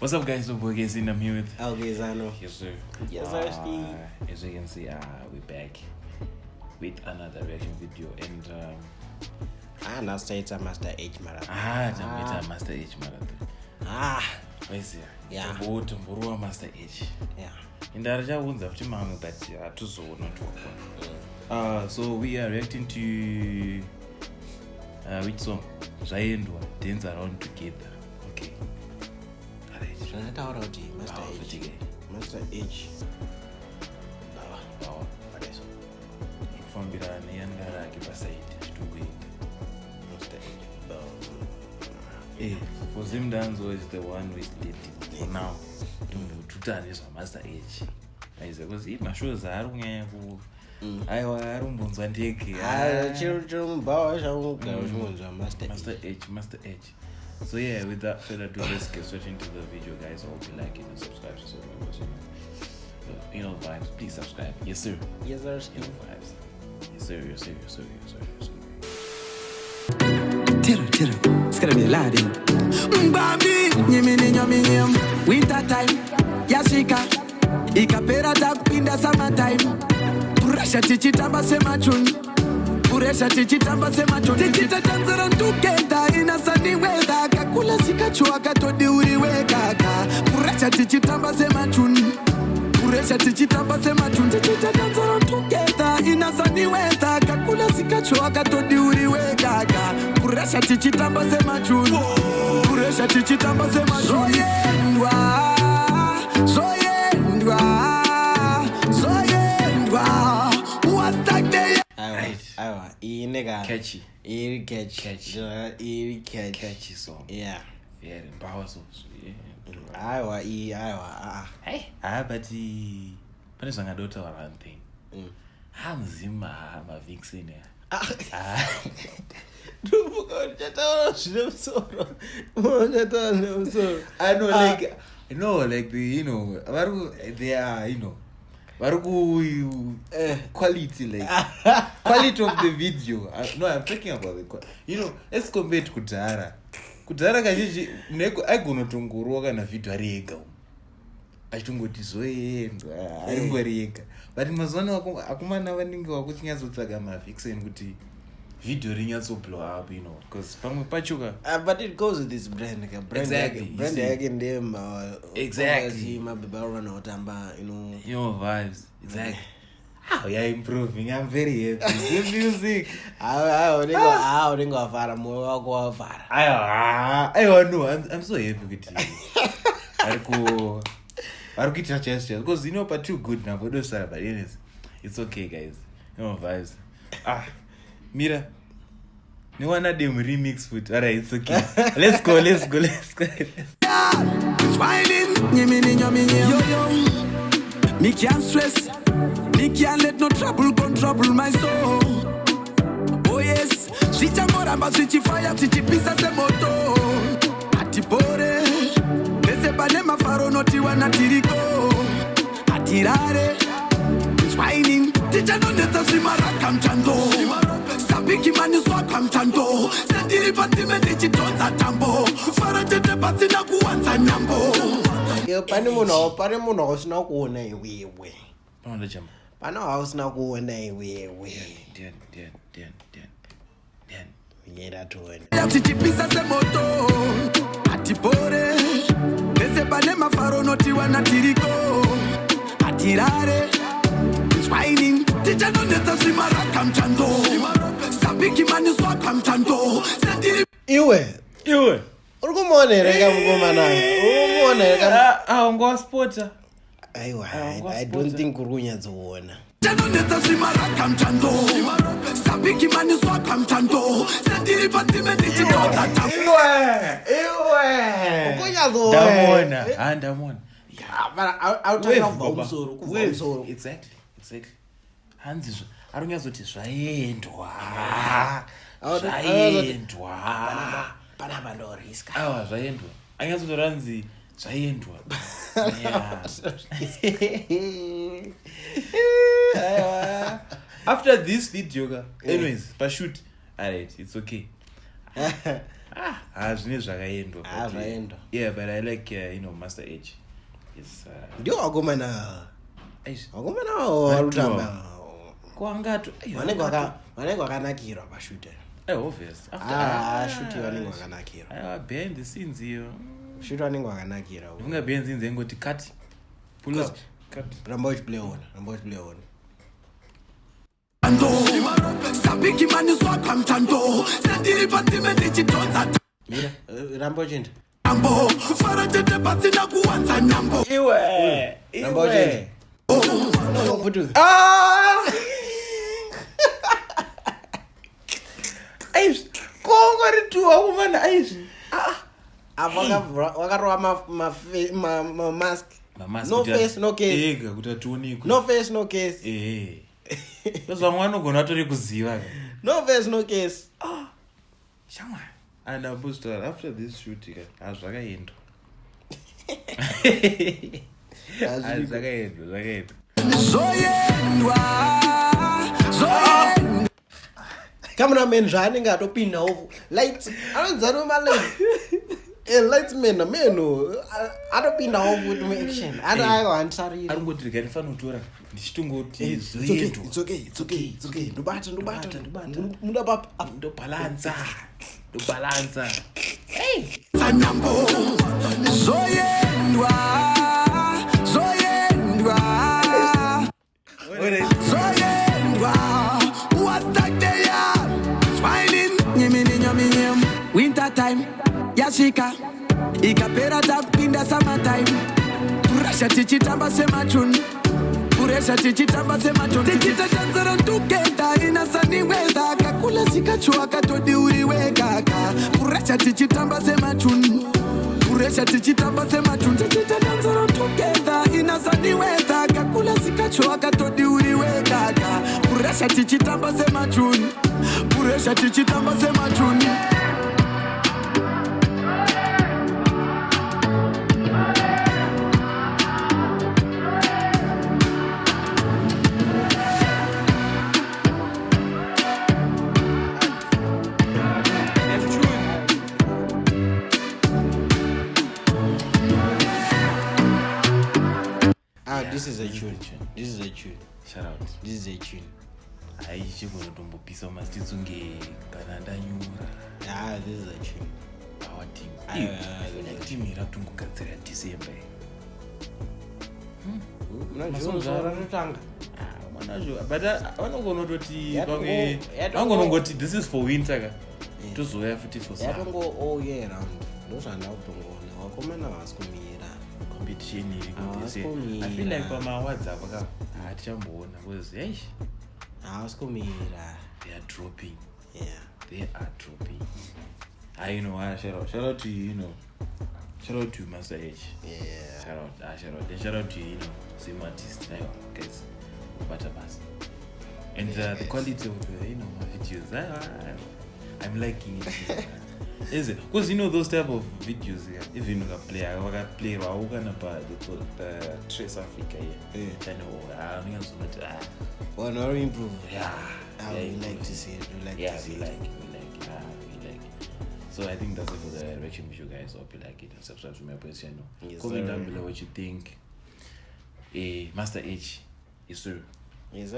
What's up, guys? So we're guys, I'm here with Zano. Yes, sir. Yes, sir. As you can see, we're back with another reaction video, and now it's a Master H marathon. Master H marathon. Where's here? Yeah. Tomorrow Master H. Yeah. And I just want to mama, but to so not to. So we are reacting to which song? Zvaendwa, Dance Around Together. Okay. Master H. Master H. Kufambira neyanga rake pasaidi chitokuita. Master H. For Zimdancehall is the one who is dating for now. Tutani is Master H. Because if my shows are I rumbunzwa ndege. Master H. So yeah, without further ado, let's get straight into the video, guys. I hope you like it and subscribe to vibes. Please subscribe. Yes, sir. Yes, sir. Vibes. Yes, sir. Yes, sir. Yes, sir. Yes, sir. Yes, sir. Tiro, it's gonna be loud. Mbambi, nyam. Winter time, yashika. Ikapera tapinda summertime. Pressure tichitamba semachun. Pressure tichitamba semachun. Tichita danzara together in a sunny weather. Kakula sikachua katodi uriweka. Pressure tichitamba semachun. Pressure tichitamba semachun. Tichita danzara together in a sunny weather. Kakula sikachua katodi uriweka. Pressure tichitamba semachun. Pressure tichitamba semachun. Zvaendwa. What's that day? Catchy. Catchy song. Yeah. Yeah, and power songs. Yeah. Hey. But Panis on a daughter or one thing. I'm a vixen. I know, like they are, quality, like quality of the video. No, I'm talking about the let's compare to Kutara. Kutara kazhinji aigonotongorwa kana video ari ega. Achitongoti Zvaendwa ari ngori ega. But mazuva akomana vanenge vakuchinyatsotsvaga mavixen kuti video rinyatsoblow up, because pamwe pachoka. But it goes with this brand, like a brand. Exactly. Brand again, them. Exactly. My baby run out and vibes. Exactly. Oh, you're improving. I'm very happy. Good music. I don't go far more. Go far. I know. I'm so happy with you. I'll get your chest because but too good now. But those are, but it's okay, guys. Vibes. Mira. Nawanadem remix foot. Alright, it's okay. Let's go. Me can't stress. Me can't let no trouble trouble my soul. Oh yes, chicha moramba, chichi fire, chichi pisa se moto. Atipore, ese panema faro noti wana tiriko. Atirare, it's whining. Chicha no neta simara kamchando. Sabiki mani swa kamchando. Sendiri pati meni chitonza tambo. Farajete pati na kuwanza nyambo. Yo, pane muno usina kuona iwewe. Pano jam. Pano usina kuona iwewe. Dan. Yera tuone. Chichipisa se moto. Atipore. Ese panema faro noti wana tiriko. Atirare. It's whining. Ticha no neta simara kamchando. Sabiki mani swa kamchando. Sendiri. Iwe. Urkumone rega mkomana. Ungo sporta. Aiwa, I don't think urunyatsoona. Janoneta simara kamchando. Sabiki mani swa kamchando. Sendiri patime ndichitota tambo. Iwe. Ukunyatsoona. Ndamona. But I'll tell you about Umsoro. Exactly. Hanzi arunyazoti Zvaendwa. Panaba no risk. Zvaendwa. Anyazotoranzi Zvaendwa. After this video, anyways, per shoot. Alright, it's okay. zvine zvakaendwa. Zvaendwa. Yeah, but I like Master H. Is Ndio wakomana. Aish. Wakomana warutamba. Kwangatu. Vanenge vakanakira pashuta. Obvious. After shuti vanenge vakanakira. Behind the scenes here. Shuti vanenge vakanakira. Unga behind the scenes engoti cut. Pull up. Cut. Ramba uchiplay on. Ando sabiki mani swaka mtando sendiri patime ndichitonza Mira, ramba uchinda. ambo fara tete patina kuwanza nyambo Iwe. Ramba uchinda. Vutu. Aish. Kongori tu wakumana aish. Wakarova ma mask. No face, no case. Ega kutatuoniko. No face, no case. Zvamwe vanogona vatori kuziva. No face, no case. Shamwa. And after this shooting, zvakaendwa. Zvakaendwa. zoyendwa Cameraman zvaanenge atopinda ovo. Lights. Anonzano malights. Lightsman ameno atopinda ovo kuti mu-action. Anosarira. Arikungoti ndikanifanira kutora ndichitongoti It's okay. Ndobata. Muda papa. ndobalanza. nyambo zoyendwa watadeya smiling nyiminyaminyam winter time yashika ikapera tapinda summertime kurasha tichitamba sematuni tichitatanzara together in a sunny weather kakula sikachua katodiuriwe kaka kurasha tichitamba sematuni tichitatanzara together in a sunny weather kakula sikachua katodiuriwe kaka kurasha tichitamba sematuni This is a tune. Shout out. This is a tune. Aichigorotombopisa masitsunge kana ndanyura. This is a tune. Our team. Team iratungogadzira December. But vanongonototi vamwe vangonongoti this is for winter tozouya futi for summer. All year round. Ndozvanda kutongona wakomana vasikumira. Competition iri kuti I feel like pama-awards apa hatichamboona because havasikumira. they are dropping. Yeah. Shout out to shout out to Master H. Yeah. Shout out and shout out to same artist guys Butterbus. And the quality of my videos I'm liking it. Is it? Because those type of videos even play the Trace Africa Well, not improve. Yeah. I would like to see it. We like. So I think that's it for the reaction video, guys. Hope you like it and subscribe to my channel. Yes, comment sir. down below what you think. Master H is true. Yes,